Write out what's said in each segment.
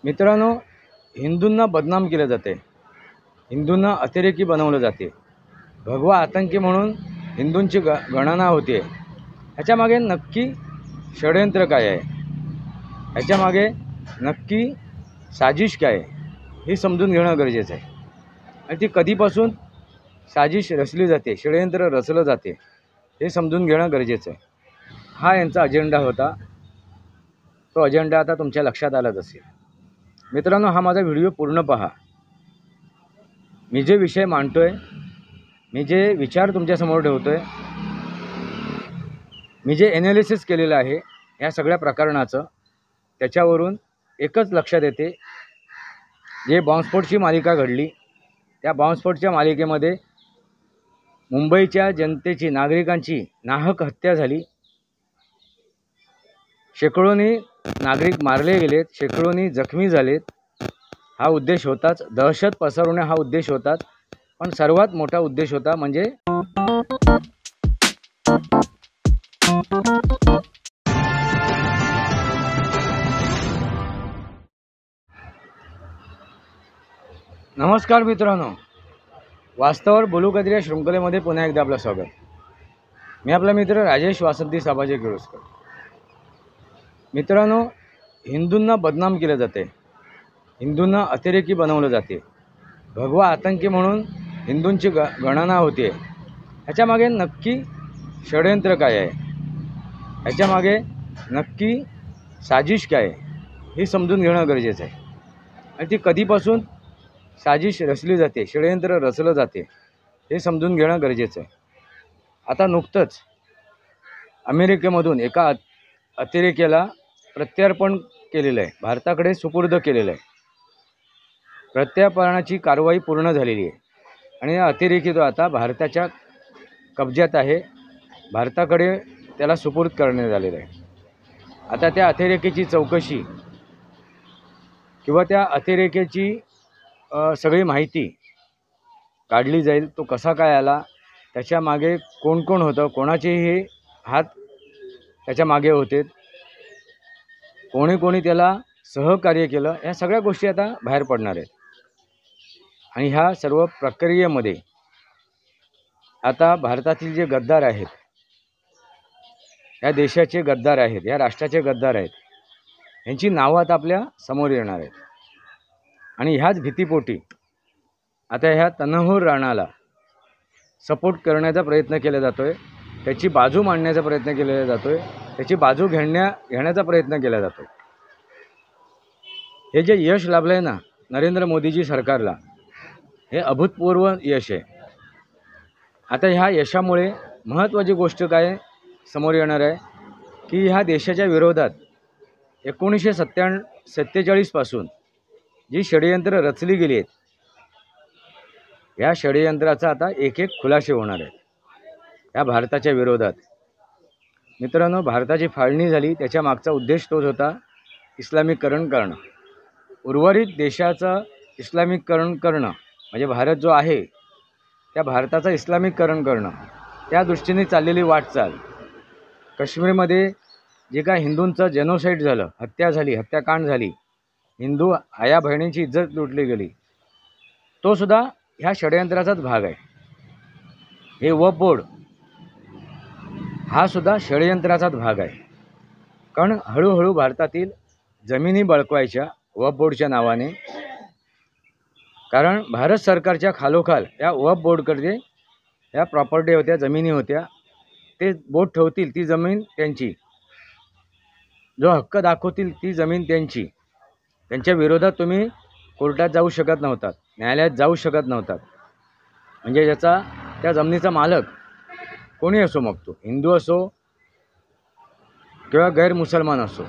मित्रांनो, हिंदूंना बदनाम केले जाते, हिंदूंना अतिरेकी बनवलं जाते, भगवा आतंकी म्हणून हिंदूंची गणना होते। ह्याच्यामागे नक्की षडयंत्र काय आहे, ह्याच्यामागे नक्की साजिश काय आहे हे समजून घेणं गरजेचं आहे। आणि ती कधीपासून साजिश रचली जाते, षडयंत्र रचलं जाते हे समजून घेणं गरजेचं आहे। हा यांचा अजेंडा होता, तो अजेंडा आता तुमच्या लक्षात आलाच असेल। मित्रांनो, हा माझा व्हिडिओ पूर्ण पहा। मी जे विषय मांडतोय, मी जे विचार तुमच्यासमोर ठेवतोय, मी जे ॲनालिसिस केलेलं आहे या सगळ्या प्रकरणाचं, त्याच्यावरून एकच लक्षात येते, जे बॉम्बस्फोटची मालिका घडली त्या बॉम्बस्फोटच्या मालिकेमध्ये मुंबईच्या जनतेची, नागरिकांची नाहक हत्या झाली। शेकडोनी नागरिक मारले गेलेत, शेकडोनी जखमी झालेत। हा उद्देश होताच, दहशत पसरवणे हा उद्देश होताच, पण सर्वात मोठा उद्देश होता म्हणजे नमस्कार मित्रांनो, वास्तवावर बोलू कधी या शृंखलेमध्ये पुन्हा एकदा आपलं स्वागत। मी आपला मित्र राजेश वासंती साबाजी किळुसकर। मित्रांनो, हिंदूंना बदनाम केले जाते, हिंदूंना अतिरेकी बनवलं जाते, भगवा आतंकी म्हणून हिंदूंची गणना होते। ह्याच्यामागे नक्की षडयंत्र काय आहे, ह्याच्यामागे नक्की साजिश काय आहे हे समजून घेणं गरजेचं आहे। आणि ती कधीपासून साजिश रचली जाते, षडयंत्र रचलं जाते हे समजून घेणं गरजेचं आहे। आता नुकतंच अमेरिकेमधून एका अतिरेक्याला प्रत्यार्पण केलेलं आहे, भारताकडे सुपूर्द केलेलं आहे। प्रत्यार्पणाची कारवाई पूर्ण झालेली आहे आणि या अतिरेकी तो आता भारताच्या कब्जात आहे, भारताकडे त्याला सुपूर्द करण्यात आलेलं आहे। आता त्या अतिरेकीची चौकशी किंवा त्या अतिरेकीची सगळी माहिती काढली जाईल। तो कसा काय आला, त्याच्या मागे कोण कोण होतं, कोणाचेही हात त्याच्या मागे होते, कोणी कोणी त्याला सहकार्य केलं, या सगळ्या गोष्टी आता बाहेर पडणार आहेत। आणि ह्या सर्व प्रक्रियेमध्ये आता भारतातील जे गद्दार आहेत, या देशाचे गद्दार आहेत, या राष्ट्राचे गद्दार आहेत, यांची नावं आता आपल्या समोर येणार आहेत। आणि ह्याच भीतीपोटी आता ह्या तनहूर राणाला सपोर्ट करण्याचा प्रयत्न केला जातोय, त्याची बाजू मांडण्याचा प्रयत्न केला जातोय, त्याची बाजू घेण्याचा प्रयत्न केला जातोय। हे जे यश लाभलंय ना नरेंद्र मोदीजी सरकारला, हे अभूतपूर्व यश आहे। आता ह्या यशामुळे महत्त्वाची गोष्ट काय समोर येणार आहे की ह्या देशाच्या विरोधात 1947 पासून जी षडयंत्र रचली गेली आहेत, या षडयंत्राचा आता एक एक खुलासे होणार आहेत या भारताच्या विरोधात। मित्रांनो, भारताची फाळणी झाली, त्याच्या मागचा उद्देश तोच होता, इस्लामीकरण करणं, उर्वरित देशाचं इस्लामीकरण करणं, म्हणजे भारत जो आहे त्या भारताचं इस्लामीकरण करणं। त्या दृष्टीने चाललेली वाटचाल, काश्मीरमध्ये जे काय हिंदूंचं जेनोसाईड झालं, हत्या झाली, हत्याकांड झाली, हिंदू आया बहिणींची इज्जत लुटली गेली, तो सुद्धा ह्या षडयंत्राचाच भाग आहे। हे वक्फ बोर्ड हा सुद्धा षडयंत्राचाच भाग आहे। कारण हळूहळू भारतातील जमिनी बळकवायच्या वक्फ बोर्डच्या नावाने, कारण भारत सरकारच्या खालोखाल या वक्फ बोर्डकडे या प्रॉपर्टी होत्या, जमिनी होत्या, ते बोर्ड ठेवतील ती जमीन त्यांची, जो हक्क दाखवतील ती जमीन त्यांची। त्यांच्या विरोधात तुम्ही कोर्टात जाऊ शकत नव्हतात, न्यायालयात जाऊ शकत नव्हतात। म्हणजे ज्याचा त्या जमिनीचा मालक कोणी असो, मग तो हिंदू असो किंवा गैर मुसलमान असो,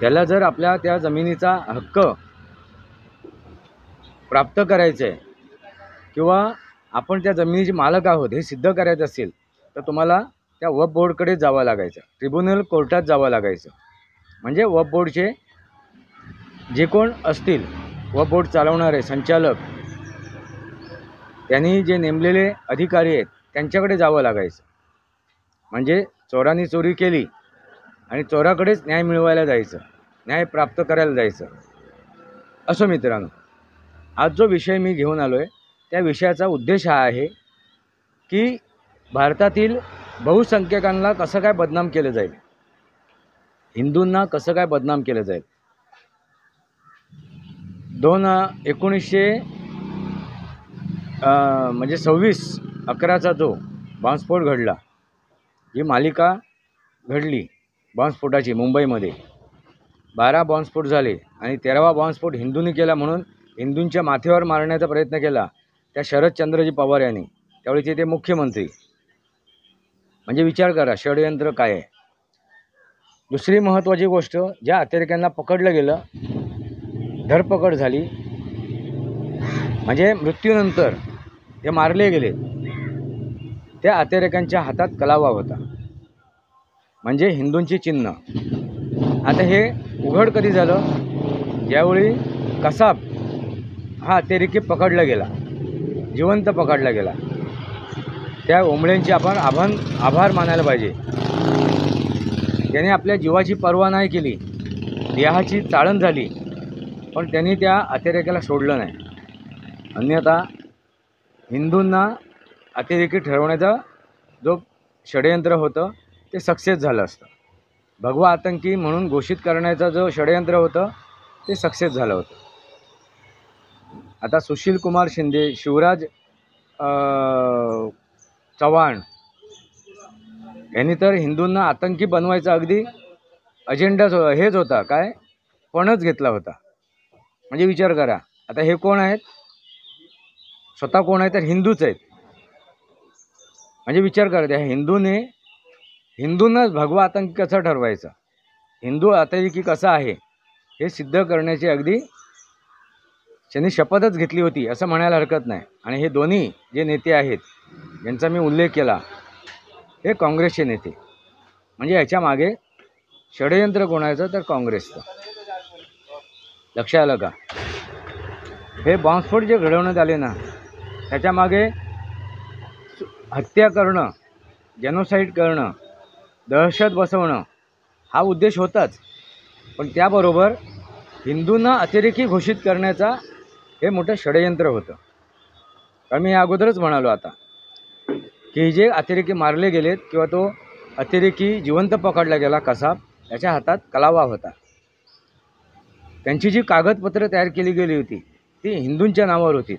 त्याला जर आपल्या त्या जमिनीचा हक्क प्राप्त करायचं आहे किंवा आपण त्या जमिनीचे मालक आहोत हे सिद्ध करायचं असेल, तर तुम्हाला त्या वक्फ बोर्डकडे जावं लागायचं, ट्रिब्युनल कोर्टात जावं लागायचं। म्हणजे वक्फ बोर्डचे जे कोण असतील, वक्फ बोर्ड चालवणारे संचालक, त्यांनी जे नेमलेले अधिकारी आहेत त्यांच्याकडे जावं लागायचं। म्हणजे चोरांनी चोरी केली आणि चोराकडेच न्याय मिळवायला जायचं, न्याय प्राप्त करायला जायचं. असो मित्रांनो, आज जो विषय मी घेऊन आलो आहे त्या विषयाचा उद्देश हा आहे की भारतातील बहुसंख्यकांना कसं काय बदनाम केलं जाईल, हिंदूंना कसं काय बदनाम केलं जाईल. 26/11 जो बॉम्बस्फोट घडला, ही मालिका घडली बॉम्बस्फोटाची मुंबईमध्ये. 12 बॉम्बस्फोट झाले आणि 13वा बॉम्बस्फोट हिंदूंनी केला म्हणून हिंदूंच्या माथ्यावर मारण्याचा प्रयत्न केला त्या शरदचंद्रजी पवार यांनी. त्यावेळेचे ते मुख्यमंत्री. म्हणजे विचार करा षडयंत्र काय आहे. दुसरी महत्त्वाची गोष्ट, ज्या अतिरेक्यांना पकडलं गेलं, धरपकड झाली, म्हणजे मृत्यूनंतर ते मारले गेले, त्या अतिरेक्यांच्या हातात कलावा होता, म्हणजे हिंदूंची चिन्ह. आता हे उघड कधी झालं, ज्यावेळी कसाब हा अतिरेकी पकडला गेला, जिवंत पकडला गेला. त्या ओंबळ्यांचे आपण आभार मानायला पाहिजे. त्याने आपल्या जीवाची पर्वा नाही केली, देहाची चाळण झाली, पण त्यांनी त्या अतिरेक्याला सोडलं नाही. अन्यथा हिंदूंना अतिरेकी ठरवण्याचा जो षडयंत्र होतं ते सक्सेस झालं असतं. भगवा आतंकी म्हणून घोषित करण्याचं जो षडयंत्र होतं ते सक्सेस झालं होतं. आता सुशील कुमार शिंदे, शिवराज चव्हाण यांनी तर हिंदूंना आतंकी बनवायचा अगदी अजेंडाच हेच होता, काय पणच घेतला होता. म्हणजे विचार करा, आता हे कोण आहेत, स्वतः कोण आहेत तर हिंदूच आहेत. म्हणजे विचार करा, त्या हिंदूंनाच भगवा आतंकी कसं ठरवायचं, हिंदू अतिरेकी कसा आहे हे सिद्ध करण्याची अगदी त्यांनी शपथच घेतली होती असं म्हणायला हरकत नाही. आणि हे दोन्ही जे नेते आहेत यांचा मी उल्लेख केला, हे काँग्रेसचे नेते. म्हणजे याच्या मागे षडयंत्र कोणाचं तर काँग्रेसचं. लक्षात आलं का. हे बॉम्बस्फोट जे घडवण्यात आले ना, त्याच्यामागे हत्या करणं, जेनोसाईड करणं, दहशत बसवणं हा उद्देश होताच. पण त्याबरोबर हिंदूंना अतिरेकी घोषित करण्याचा हे मोठं षडयंत्र होतं. कारण मी अगोदरच म्हणालो आता की जे अतिरेकी मारले गेलेत किंवा तो अतिरेकी जिवंत पकडला गेला कसाब, त्याच्या हातात कलावा होता. त्यांची जी कागदपत्रं तयार केली गेली होती ती हिंदूंच्या नावावर होती.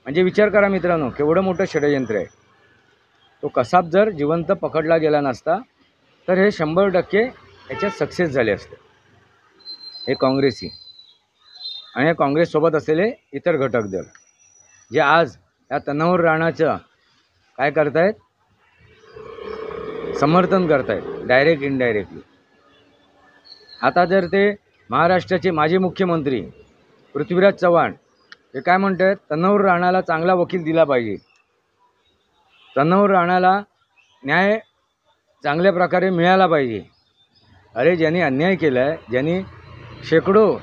म्हणजे विचार करा मित्रांनो, केवढं मोठं षडयंत्र आहे. तो कसाब जर जिवंत पकडला गेला नसता तर हे 100% याच्यात सक्सेस झाले असते. हे काँग्रेसी आणि काँग्रेससोबत असलेले इतर घटक दल जे आज या तनवर राणाचं काय करतायत, समर्थन करतायत डायरेक्ट इनडायरेक्टली. आता जर ते महाराष्ट्राचे माजी मुख्यमंत्री पृथ्वीराज चव्हाण हे काय म्हणतात, तनवर राणाला चांगला वकील दिला पाहिजे, तनवर राणाला न्याय चांगल्या प्रकारे मिळाला पाहिजे. अरे ज्यांनी अन्याय केला आहे, ज्यांनी शेकडो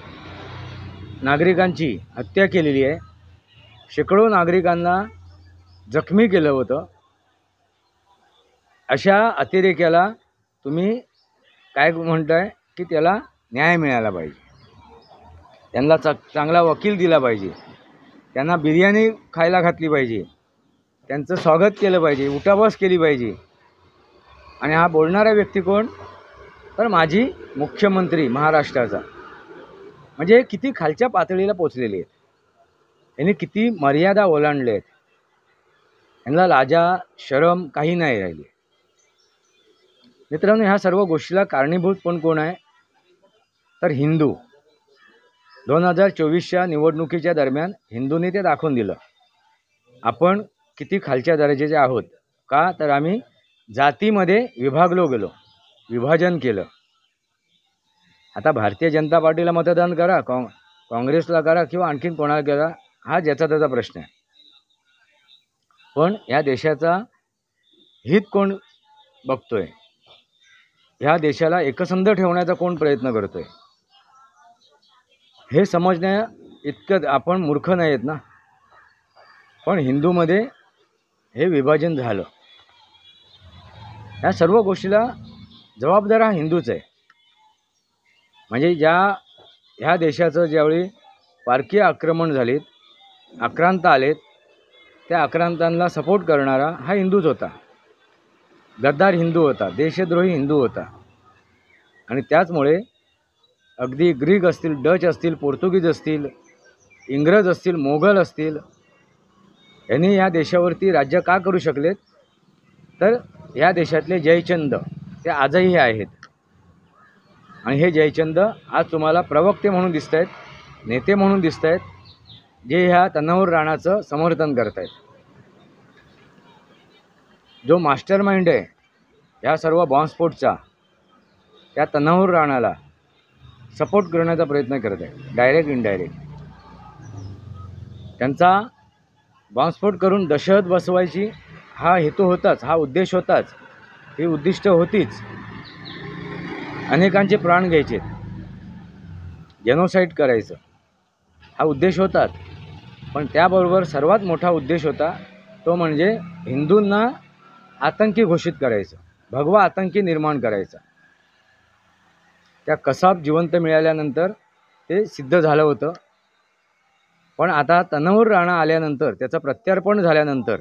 नागरिकांची हत्या केलेली आहे, शेकडो नागरिकांना जखमी केलं होतं, अशा अतिरेक्याला तुम्ही काय म्हणताय की त्याला न्याय मिळाला पाहिजे, त्यांना चांगला वकील दिला पाहिजे, त्यांना बिर्याणी खायला घातली पाहिजे, त्यांचं स्वागत केलं पाहिजे, उठाबस केली पाहिजे. आणि हा बोलणारा व्यक्ती कोण तर माजी मुख्यमंत्री महाराष्ट्राचा. म्हणजे किती खालच्या पातळीला पोचलेले आहेत, यांनी किती मर्यादा ओलांडल्या आहेत, यांना लाजा शरम काही नाही राहिली. मित्रांनो, ह्या सर्व गोष्टीला कारणीभूत पण कोण आहे तर हिंदू. 2024च्या निवडणुकीच्या दरम्यान हिंदूंनी ते दाखवून दिलं आपण किती खालच्या दर्जाचे आहोत. का तर आम्ही जातीमध्ये विभागलो गेलो, विभाजन केलं. आता भारतीय जनता पार्टीला मतदान करा, काँग्रेसला करा किंवा आणखीन कोणाला करा, हा ज्याचा त्याचा प्रश्न आहे. पण ह्या देशाचा हित कोण बघतोय, ह्या देशाला एकसंध ठेवण्याचा कोण प्रयत्न करतोय, हे समजण्या इतकं आपण मूर्ख नाही आहेत ना. पण हिंदूमध्ये हे विभाजन झालं. ह्या सर्व गोष्टीला जबाबदार हा हिंदूच आहे. म्हणजे ह्या देशाचं ज्यावेळी परकीय आक्रमण झालीत, आक्रांत आलेत, त्या आक्रांतांना सपोर्ट करणारा हा हिंदूच होता, गद्दार हिंदू होता, देशद्रोही हिंदू होता. आणि त्याचमुळे अगदी ग्रीक असतील, डच असतील, पोर्तुगीज असतील, इंग्रज असतील, मोगल असतील, यांनी या देशावरती राज्य का करू शकलेत, तर या देशातले जयचंद ते आजही आहेत. आणि हे जयचंद आज तुम्हाला प्रवक्ते म्हणून दिसत आहेत, नेते म्हणून दिसत आहेत, जे ह्या तनौर राणाचं समर्थन करत आहेत. जो मास्टर माइंड आहे ह्या सर्व बॉम्बस्फोटचा, त्या तनौर राणाला सपोर्ट करण्याचा प्रयत्न करत आहे, डायरेक्ट इनडायरेक्ट. त्यांचा बॉम्बस्फोट करून दहशत बसवायची हा हेतू होताच, हा उद्देश होताच, ही उद्दिष्ट होतीच. अनेकांचे प्राण घ्यायचे, जेनोसाईड करायचं, हा उद्देश होताच. पण त्याबरोबर सर्वात मोठा उद्देश होता तो म्हणजे हिंदूंना आतंकी घोषित करायचं, भगवा आतंकी निर्माण करायचा. त्या कसाब जिवंत मिळाल्यानंतर ते सिद्ध झालं होतं. पण आता तनौर राणा आल्यानंतर, त्याचं प्रत्यार्पण झाल्यानंतर,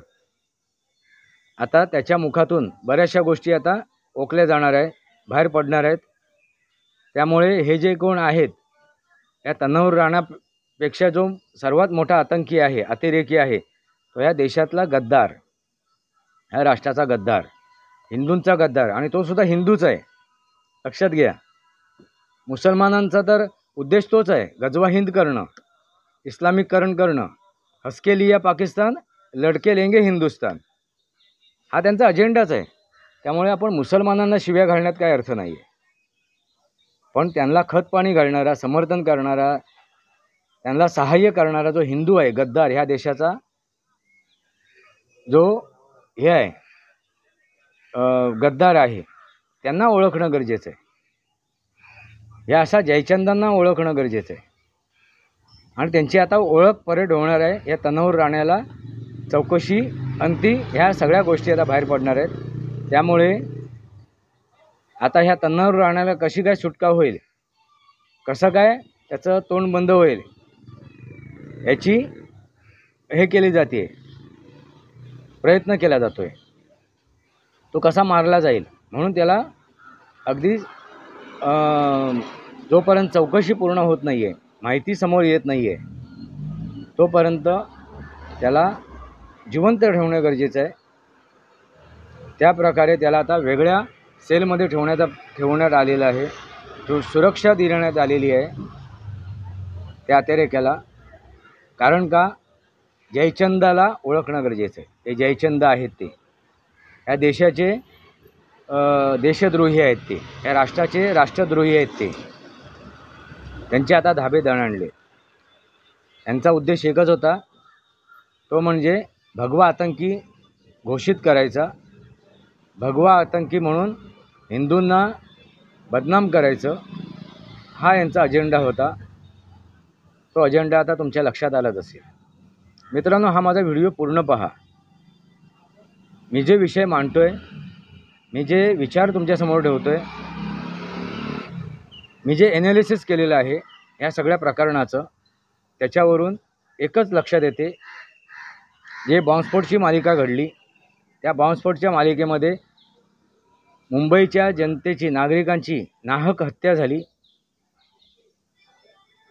आता त्याच्या मुखातून बऱ्याचशा गोष्टी आता ओकल्या जाणार आहे, बाहेर पडणार आहेत. त्यामुळे हे जे कोण आहेत, या तनौर राणापेक्षा जो सर्वात मोठा आतंकी आहे, अतिरेकी आहे, तो या देशातला गद्दार, ह्या राष्ट्राचा गद्दार, हिंदूंचा गद्दार. आणि तो सुद्धा हिंदूच आहे, लक्षात घ्या. मुसलमानांचा तर उद्देश तोच आहे, गजवा हिंद करणं, इस्लामिककरण करणं. हसके लिया पाकिस्तान, लडके लेंगे हिंदुस्तान, हा त्यांचा अजेंडाच आहे. त्यामुळे आपण मुसलमानांना शिव्या घालण्यात काही अर्थ नाही आहे. पण त्यांना खतपाणी घालणारा, समर्थन करणारा, त्यांना सहाय्य करणारा जो हिंदू आहे, गद्दार, ह्या देशाचा जो हे आहे, गद्दार आहे, त्यांना ओळखणं गरजेचं आहे. या अशा जयचंदांना ओळखणं गरजेचं आहे. आणि त्यांची आता ओळख परेड होणार आहे. या तनौर राण्याला चौकशी, अंती, ह्या सगळ्या गोष्टी आता बाहेर पडणार आहेत. त्यामुळे आता ह्या तनौर राण्याला कशी काय सुटका होईल, कसं काय त्याचं तोंड बंद होईल, याची हे केली जाते, प्रयत्न केला जातोय. तो कसा मारला जाईल म्हणून त्याला अगदी जोपर्यंत चौकशी पूर्ण होत नाही आहे, माहिती समोर येत नाही आहे, तोपर्यंत त्याला जिवंत ठेवणं गरजेचं आहे. त्याप्रकारे त्याला आता वेगळ्या सेलमध्ये ठेवण्यात आलेलं आहे. सुरक्षा देण्यात आलेली आहे त्या अतिरेक्याला. कारण का, जयचंदाला ओळखणं गरजेचं आहे. ते जयचंद आहेत, ते या देशाचे देशद्रोही आहेत, ते या राष्ट्राचे राष्ट्रद्रोही आहेत. त्यांचे आता धाबे दणाणले. त्यांचा उद्देश एकच होता, तो म्हणजे भगवा आतंकी घोषित करायचा, भगवा आतंकी म्हणून हिंदूंना बदनाम करायचं, हा यांचा अजेंडा होता. तो अजेंडा आता तुमच्या लक्षात आलाच असेल. मित्रांनो, हा माझा व्हिडिओ पूर्ण पहा. मी जे विषय मांडतोय, मी जे विचार तुमच्यासमोर ठेवतोय, मी जे ॲनालिसिस केलेलं आहे ह्या सगळ्या प्रकरणाचं, त्याच्यावरून एकच लक्षात येते, जे बॉम्बस्फोटची मालिका घडली, त्या बॉम्बस्फोटच्या मालिकेमध्ये मुंबईच्या जनतेची, नागरिकांची नाहक हत्या झाली.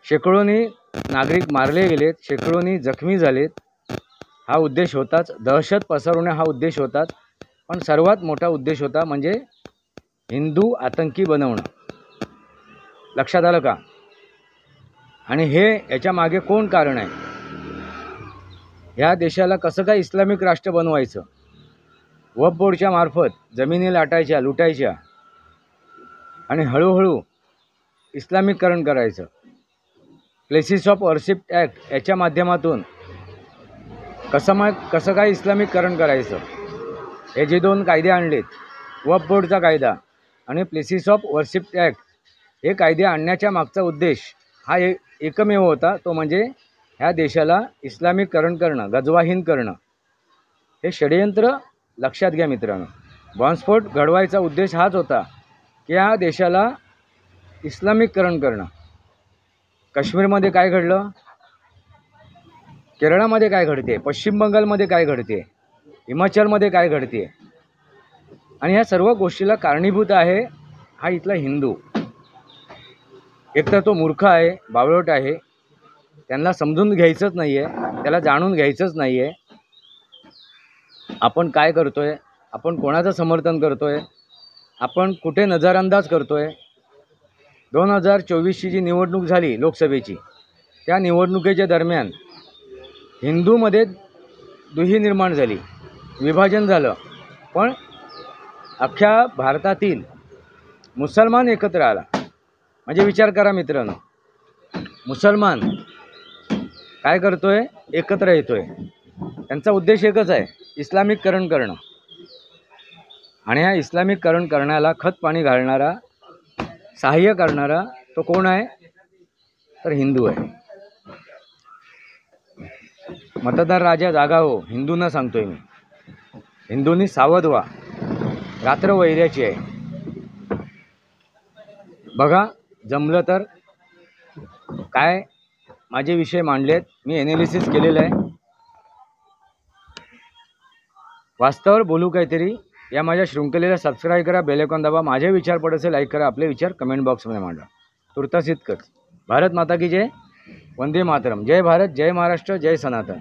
शेकडोनी नागरिक मारले गेलेत, शेकडोनी जखमी झालेत. हा उद्देश होताच, दहशत पसरवणे हा उद्देश होताच. पण सर्वात मोठा उद्देश होता म्हणजे हिंदू आतंकी बनवणं. लक्षात आलं का? आणि याच्या मागे कोण कारण आहे? ह्या देशाला कसं काय इस्लामिक राष्ट्र बनवायचं, वक्फ बोर्डच्या मार्फत जमिनी लाटायच्या, लुटायच्या आणि हळूहळू इस्लामिककरण करायचं. प्लेसेस ऑफ वर्शिप ॲक्ट याच्या माध्यमातून कसं काय इस्लामिककरण करायचं, हे जे दोन कायदे आणलेत, वक्फ बोर्डचा कायदा आणि प्लेसेस ऑफ वर्शिप ॲक्ट, हे कायदे आणण्याच्या मागचा उद्देश हा एकमेव होता, तो म्हणजे ह्या देशाला इस्लामिककरण करणं, गजवा हिंद करणं. हे षडयंत्र लक्षात घ्या मित्रांनो. बॉम्बस्फोट घडवायचा उद्देश हाच होता की ह्या देशाला इस्लामिकरण करणं. काश्मीरमध्ये काय घडलं, केरळामध्ये काय घडते, पश्चिम बंगालमध्ये काय घडते, हिमाचलमध्ये काय घडते, आणि ह्या सर्व गोष्टीला कारणीभूत आहे हा इथला हिंदू. एकतर तो मूर्ख आहे, बावळट आहे, त्यांना समजून घ्यायचंच नाही आहे, त्याला जाणून घ्यायचंच नाही आहे आपण काय करतोय, आपण कोणाचं समर्थन करतोय, आपण कुठे नजरअंदाज करतोय. 2024ची जी निवडणूक झाली लोकसभेची, त्या निवडणुकीच्या दरम्यान हिंदूमध्ये दुही निर्माण झाली, विभाजन झालं, पण अख्ख्या भारतातील मुसलमान एकत्र आला. म्हणजे विचार करा मित्रांनो, मुसलमान काय करतोय, एकत्र येतोय. त्यांचा उद्देश एकच आहे, इस्लामिकरण करणं. आणि ह्या इस्लामिकरण करण्याला खतपाणी घालणारा, सहाय्य करणारा तो कोण आहे, तर हिंदू आहे. मतदार राजा जागा हो, हिंदूंना सांगतोय मी. हिंदूंनी सावध व्हा, रात्र वैऱ्याची आहे. बघा, जमलं तर काय माझे विषय मांडलेत, मी ॲनालिसिस केलेलं आहे. वास्तवावर बोलू काहीतरी. या माझ्या शृंखलेला सबस्क्राईब करा, बेल आयकॉन दाबा. माझे विचार पडत असेल लाईक करा, आपले विचार कमेंट बॉक्समध्ये मांडा. तुर्तास इतकंच. भारत माता की जय, वंदे मातरम. जय भारत, जय महाराष्ट्र, जय सनातन.